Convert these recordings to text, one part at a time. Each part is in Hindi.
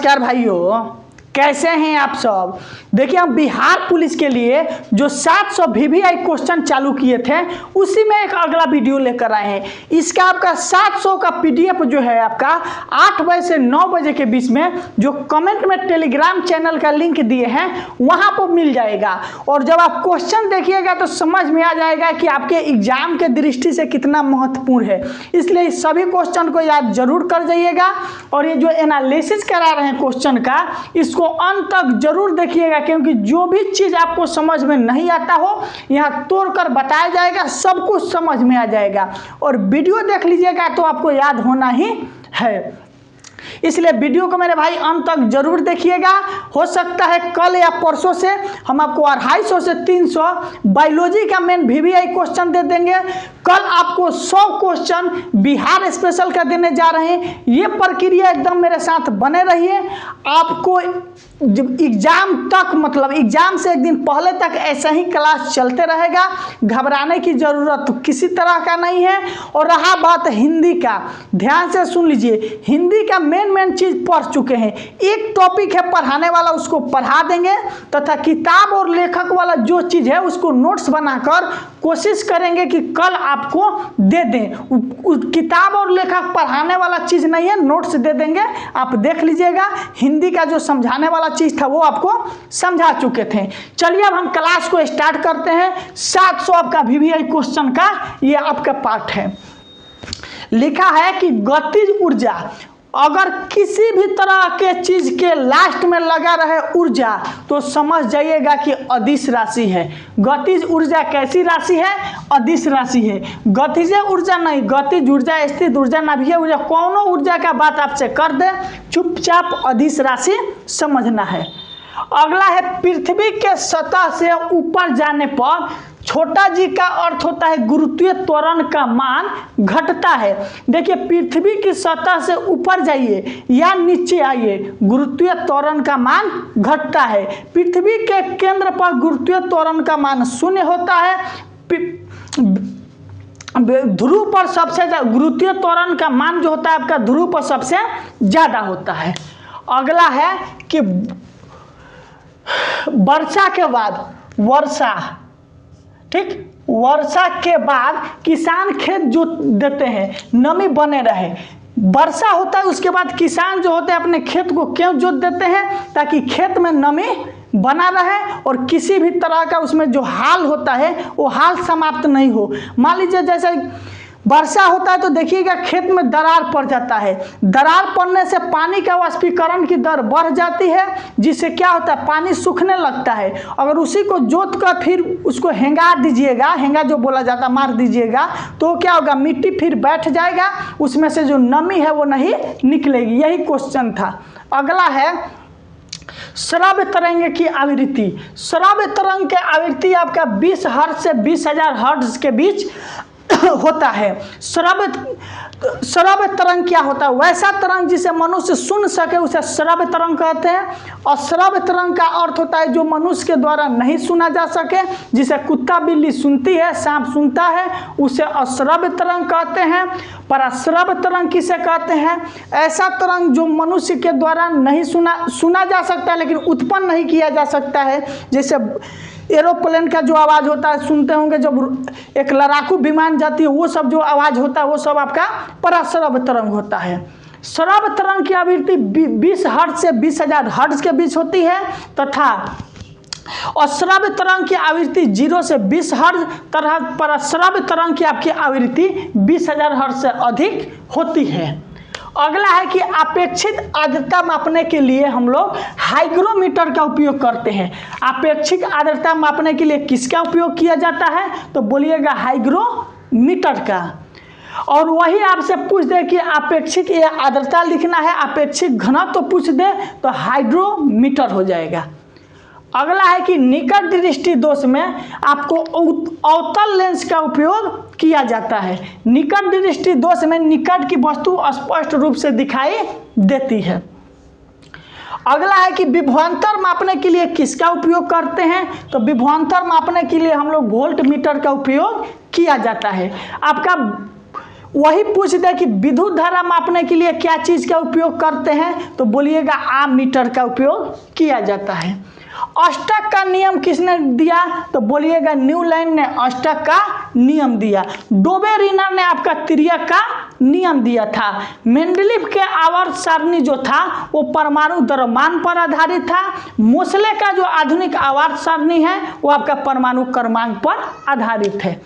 नमस्कार भाइयों, कैसे हैं आप सब। देखिए हम बिहार पुलिस के लिए जो 700 VVI क्वेश्चन चालू किए थे उसी में एक अगला वीडियो लेकर आए हैं। इसका आपका 700 का PDF जो है आपका 8 बजे से 9 बजे के बीच में जो कमेंट में टेलीग्राम चैनल का लिंक दिए हैं वहां पर मिल जाएगा। और जब आप क्वेश्चन देखिएगा तो समझ में आ जाएगा कि आपके एग्जाम के दृष्टि से कितना महत्वपूर्ण है। इसलिए सभी क्वेश्चन को याद जरूर कर जाइएगा और ये जो एनालिसिस करा रहे हैं क्वेश्चन का इसको अंत तक जरूर देखिएगा, क्योंकि जो भी चीज आपको समझ में नहीं आता हो यहाँ तोड़कर बताया जाएगा, सब कुछ समझ में आ जाएगा। और वीडियो देख लीजिएगा तो आपको याद होना ही है, इसलिए वीडियो को मेरे भाई अंत तक जरूर देखिएगा। हो सकता है कल या परसों से हम आपको 250 से 300 बायोलॉजी का मेन VVI क्वेश्चन दे देंगे। कल आपको 100 क्वेश्चन बिहार स्पेशल का देने जा रहे हैं। ये प्रक्रिया एकदम मेरे साथ बने रहिए। आपको एग्जाम तक मतलब एग्जाम से एक दिन पहले तक ऐसा ही क्लास चलते रहेगा, घबराने की जरूरत किसी तरह का नहीं है। और रहा बात हिंदी का, ध्यान से सुन लीजिए, हिंदी का मेन चीज पढ़ चुके हैं। एक टॉपिक है पढ़ाने वाला, उसको पढ़ा देंगे तथा किताब और लेखक वाला जो चीज है उसको नोट्स बनाकर कोशिश करेंगे कि कल आपको दे दें। किताब और लेखक पढ़ाने वाला चीज नहीं है, नोट्स दे देंगे, आप देख लीजिएगा। हिंदी का जो समझाने वाला चीज था वो आपको समझा चुके थे। चलिए अब हम क्लास को स्टार्ट करते हैं। 700 आपका VVI क्वेश्चन का ये आपका पार्ट है। लिखा है कि गतिज ऊर्जा, अगर किसी भी तरह के चीज के लास्ट में लगा रहे ऊर्जा तो समझ जाइएगा कि अदिश राशि है। गतिज ऊर्जा कैसी राशि है? अदिश राशि है। गतिज ऊर्जा नहीं, गतिज ऊर्जा, स्थिर ऊर्जा, नाभिकीय ऊर्जा, कौनो ऊर्जा का बात आपसे कर दे चुपचाप अदिश राशि समझना है। अगला है पृथ्वी के सतह से ऊपर जाने पर छोटा जी का अर्थ होता है गुरुत्वीय त्वरण का मान घटता है। देखिए पृथ्वी की सतह से ऊपर जाइए या नीचे आइए, गुरुत्वीय त्वरण का मान घटता है। पृथ्वी के केंद्र पर गुरुत्वीय त्वरण का मान 0 होता है। ध्रुव पर सबसे गुरुत्वीय त्वरण का मान जो होता है आपका ध्रुव पर सबसे ज्यादा होता है। अगला है कि वर्षा के बाद, वर्षा, ठीक, वर्षा के बाद किसान खेत जोत देते हैं, नमी बने रहे। वर्षा होता है उसके बाद किसान जो होते हैं अपने खेत को क्यों जोत देते हैं? ताकि खेत में नमी बना रहे और किसी भी तरह का उसमें जो हाल होता है वो हाल समाप्त नहीं हो। मान लीजिए जैसे वर्षा होता है तो देखिएगा खेत में दरार पड़ जाता है। दरार पड़ने से पानी का वाष्पीकरण की दर बढ़ जाती है, जिससे क्या होता है पानी सूखने लगता है। अगर उसी को जोत कर फिर उसको हेंगा दीजिएगा, हेंगा जो बोला जाता है मार दीजिएगा, तो क्या होगा मिट्टी फिर बैठ जाएगा, उसमें से जो नमी है वो नहीं निकलेगी। यही क्वेश्चन था। अगला है श्रव्य तरंग की आवृत्ति। श्रव्य तरंग की आवृत्ति आपका 20 हर्ट्ज से 20,000 हर्ट्ज के बीच होता है। श्रव्य तरंग क्या होता है? वैसा तरंग जिसे मनुष्य सुन सके उसे श्रव्य तरंग कहते हैं। और श्रव्य तरंग का अर्थ होता है जो मनुष्य के द्वारा नहीं सुना जा सके, जिसे कुत्ता बिल्ली सुनती है, सांप सुनता है, उसे अश्रव्य तरंग कहते हैं। पर अश्रव्य तरंग किसे कहते हैं? ऐसा तरंग जो मनुष्य के द्वारा नहीं सुना जा सकता है लेकिन उत्पन्न नहीं किया जा सकता है। जैसे एरोप्लेन का जो आवाज़ होता है सुनते होंगे, जब एक लड़ाकू विमान जाती है वो सब जो आवाज़ होता है वो सब आपका पराश्रव्य तरंग होता है। श्रव्य तरंग की आवृत्ति 20 हर्ट्ज से 20,000 हर्ट्ज के बीच होती है तथा अश्रव्य तरंग की आवृत्ति 0 से 20 हर्ट्ज तथा पराश्रव्य तरंग की आपकी आवृत्ति 20,000 हर्ट्ज से अधिक होती है। अगला है कि अपेक्षित आर्द्रता मापने के लिए हम लोग हाइग्रोमीटर का उपयोग करते हैं। अपेक्षित आर्द्रता मापने के लिए किसका उपयोग किया जाता है? तो बोलिएगा हाइग्रोमीटर का। और वही आपसे पूछ दे कि अपेक्षित ये आर्द्रता लिखना है, अपेक्षित घनत्व तो पूछ दे तो हाइड्रोमीटर हो जाएगा। अगला है कि निकट दृष्टि दोष में आपको अवतल लेंस का उपयोग किया जाता है। निकट दृष्टि दोष में निकट की वस्तु स्पष्ट रूप से दिखाई देती है। अगला है कि विभवांतर मापने के लिए किसका उपयोग करते हैं? तो विभवांतर मापने के लिए हम लोग वोल्ट मीटर का उपयोग किया जाता है। आपका वही पूछ दे कि विद्युत धारा मापने के लिए क्या चीज़ का उपयोग करते हैं, तो बोलिएगा आममीटर का उपयोग किया जाता है। अष्टक का नियम किसने दिया, तो बोलिएगा न्यूलैंड ने अष्टक का नियम दिया। डोबेरिनर ने आपका तिर्यक का नियम दिया था। मेंडलीफ के आवर्त सारणी जो था वो परमाणु द्रव्यमान पर आधारित था। मोसले का जो आधुनिक आवर्त सारणी है वो आपका परमाणु क्रमांक पर आधारित है।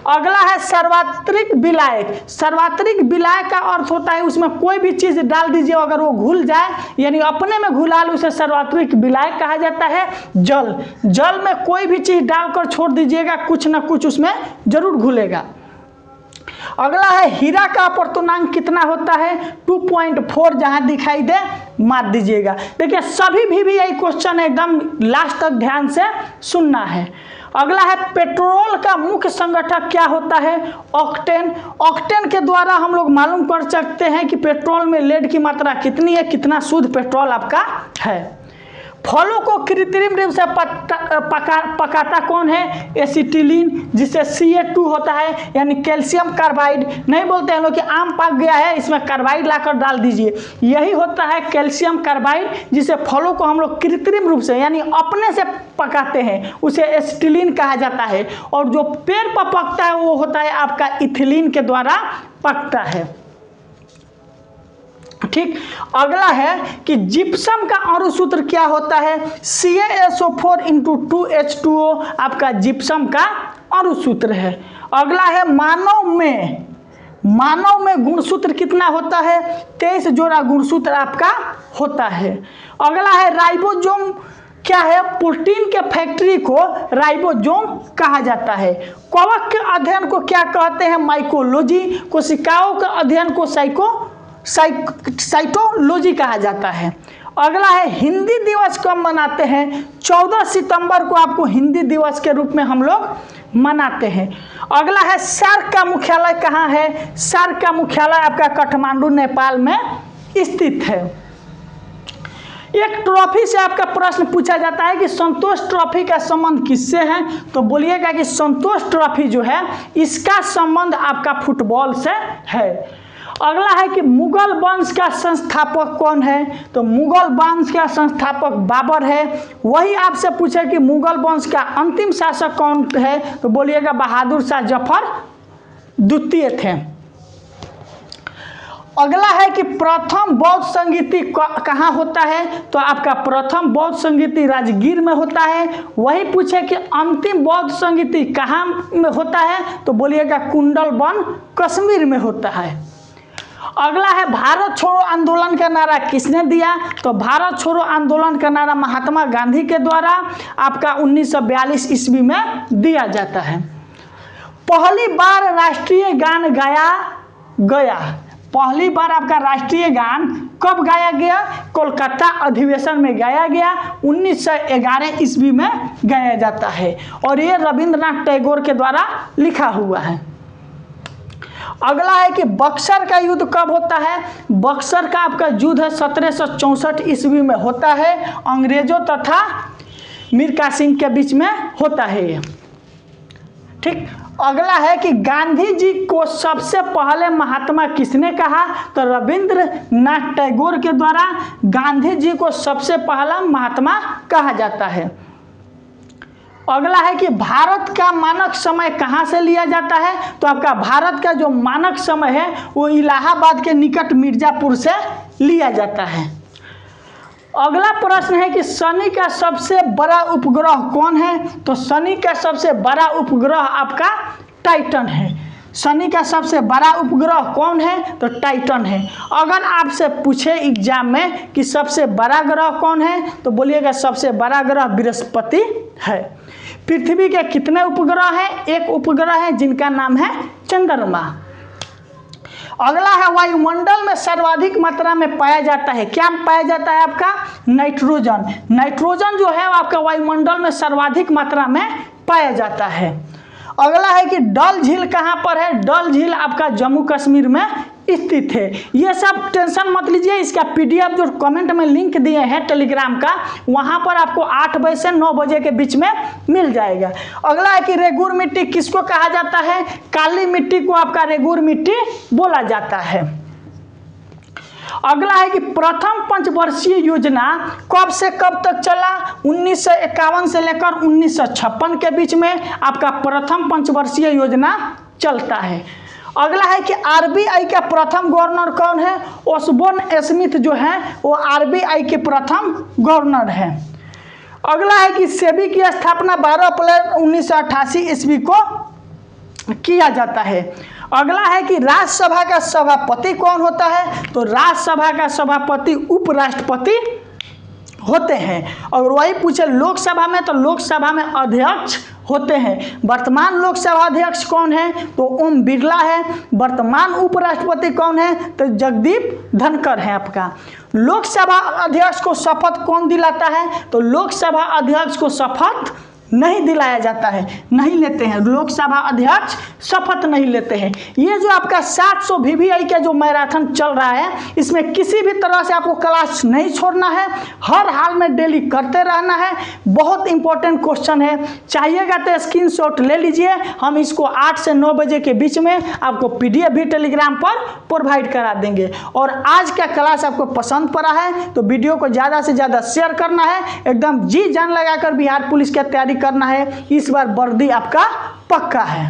अगला है सार्वत्रिक विलायक। सार्वत्रिक विलायक का अर्थ होता है उसमें कोई भी चीज़ डाल दीजिए, अगर वो घुल जाए यानी अपने में घुला लो, उसे सार्वत्रिक विलायक कहा जाता है। जल में कोई भी चीज़ डालकर छोड़ दीजिएगा, कुछ ना कुछ उसमें जरूर घुलेगा। अगला है हीरा का अपवर्तनांक कितना होता है, 2.4 जहां दिखाई दे मार दीजिएगा। देखिए सभी भी यही क्वेश्चन एकदम लास्ट तक ध्यान से सुनना है। अगला है पेट्रोल का मुख्य संगठक क्या होता है, ऑक्टेन। ऑक्टेन के द्वारा हम लोग मालूम कर सकते हैं कि पेट्रोल में लेड की मात्रा कितनी है, कितना शुद्ध पेट्रोल आपका है। फलों को कृत्रिम रूप से पकाता कौन है, एसिटिलीन, जिससे Ca2 होता है यानी कैल्शियम कार्बाइड। नहीं बोलते हैं लोग कि आम पक गया है इसमें कार्बाइड लाकर डाल दीजिए, यही होता है कैल्शियम कार्बाइड, जिसे फलों को हम लोग कृत्रिम रूप से यानी अपने से पकाते हैं, उसे एसिटिलीन कहा जाता है। और जो पेड़ पर पकता है वो होता है आपका इथिलीन के द्वारा पकता है। ठीक, अगला है कि जिप्सम का अणु सूत्र क्या होता है, CaSO4 × 2H2O आपका जिप्सम का अणु सूत्र है। अगला है मानव में गुणसूत्र कितना होता है, 23 जोड़ा गुणसूत्र आपका होता है। अगला है राइबोसोम क्या है, प्रोटीन के फैक्ट्री को राइबोसोम कहा जाता है। कवक के अध्ययन को क्या कहते हैं, माइकोलॉजी। कोशिकाओं के अध्ययन को साइटोलॉजी कहा जाता है। अगला है हिंदी दिवस कब मनाते हैं, 14 सितंबर को आपको हिंदी दिवस के रूप में हम लोग मनाते हैं। अगला है सार्क का मुख्यालय कहाँ है, सार्क का मुख्यालय आपका काठमांडू नेपाल में स्थित है। एक ट्रॉफी से आपका प्रश्न पूछा जाता है कि संतोष ट्रॉफी का संबंध किससे है, तो बोलिएगा कि संतोष ट्रॉफी जो है इसका संबंध आपका फुटबॉल से है। अगला है कि मुगल वंश का संस्थापक कौन है, तो मुगल वंश का संस्थापक बाबर है। वही आपसे पूछे कि मुगल वंश का अंतिम शासक कौन है, तो बोलिएगा बहादुर शाह जफर द्वितीय थे। अगला है कि प्रथम बौद्ध संगीति कहाँ होता है, तो आपका प्रथम बौद्ध संगीति राजगीर में होता है। वही पूछे कि अंतिम बौद्ध संगीति कहाँ में होता है, तो बोलिएगा कुंडलवन कश्मीर में होता है। अगला है भारत छोड़ो आंदोलन का नारा किसने दिया, तो भारत छोड़ो आंदोलन का नारा महात्मा गांधी के द्वारा आपका 1942 ईस्वी में दिया जाता है। पहली बार राष्ट्रीय गान गाया गया, पहली बार आपका राष्ट्रीय गान कब गाया गया, कोलकाता अधिवेशन में गाया गया, 1911 ईस्वी में गाया जाता है और ये रविंद्रनाथ टैगोर के द्वारा लिखा हुआ है। अगला है कि बक्सर का युद्ध कब होता है, बक्सर का आपका युद्ध है 1764 ईस्वी में होता है, अंग्रेजों तथा मीर कासिम के बीच में होता है ये। ठीक, अगला है कि गांधी जी को सबसे पहले महात्मा किसने कहा, तो रविंद्रनाथ टैगोर के द्वारा गांधी जी को सबसे पहला महात्मा कहा जाता है। अगला है कि भारत का मानक समय कहाँ से लिया जाता है, तो आपका भारत का जो मानक समय है वो इलाहाबाद के निकट मिर्जापुर से लिया जाता है। अगला प्रश्न है कि शनि का सबसे बड़ा उपग्रह कौन है, तो शनि का सबसे बड़ा उपग्रह आपका टाइटन है। शनि का सबसे बड़ा उपग्रह कौन है, तो टाइटन है। अगर आपसे पूछे एग्जाम में कि सबसे बड़ा ग्रह कौन है, तो बोलिएगा सबसे बड़ा ग्रह बृहस्पति है। पृथ्वी के कितने उपग्रह हैं, एक उपग्रह है जिनका नाम है चंद्रमा। अगला है वायुमंडल में सर्वाधिक मात्रा में पाया जाता है, क्या पाया जाता है आपका नाइट्रोजन। नाइट्रोजन जो है आपका वायुमंडल में सर्वाधिक मात्रा में पाया जाता है। अगला है कि डल झील कहाँ पर है, डल झील आपका जम्मू कश्मीर में स्थित है। ये सब टेंशन मत लीजिए, इसका PDF जो कमेंट में लिंक दिए हैं टेलीग्राम का, वहां पर आपको 8 बजे से 9 बजे के बीच में मिल जाएगा। अगला है कि रेगुर मिट्टी किसको कहा जाता है? काली मिट्टी को आपका रेगुर मिट्टी बोला जाता है। अगला है कि प्रथम पंचवर्षीय योजना कब से कब तक चला? 1951 से लेकर 1956 के बीच में आपका प्रथम पंचवर्षीय योजना चलता है। अगला है कि RBI का प्रथम गवर्नर कौन है? ओसबोर्न स्मिथ जो है वो RBI के प्रथम गवर्नर है। अगला है कि सेबी की स्थापना 12 अप्रैल 1988 ईस्वी को किया जाता है। अगला है कि राज्यसभा का सभापति कौन होता है? तो राज्यसभा का सभापति उपराष्ट्रपति होते हैं। और वही पूछे लोकसभा में, तो लोकसभा में अध्यक्ष होते हैं। वर्तमान लोकसभा अध्यक्ष कौन है? तो ओम बिरला है। वर्तमान उपराष्ट्रपति कौन है? तो जगदीप धनखड़ है आपका। लोकसभा अध्यक्ष को शपथ कौन दिलाता है? तो लोकसभा अध्यक्ष को शपथ नहीं दिलाया जाता है, नहीं लेते हैं, लोकसभा अध्यक्ष शपथ नहीं लेते हैं। ये जो आपका 700 VVI का जो मैराथन चल रहा है, इसमें किसी भी तरह से आपको क्लास नहीं छोड़ना है, हर हाल में डेली करते रहना है। बहुत इंपॉर्टेंट क्वेश्चन है, चाहिएगा तो स्क्रीनशॉट ले लीजिए। हम इसको 8 से 9 बजे के बीच में आपको PDF भी टेलीग्राम पर प्रोवाइड करा देंगे। और आज का क्लास आपको पसंद पड़ा है तो वीडियो को ज़्यादा से ज़्यादा शेयर करना है। एकदम जी जान लगाकर बिहार पुलिस की तैयारी करना है। इस बार वर्दी आपका पक्का है।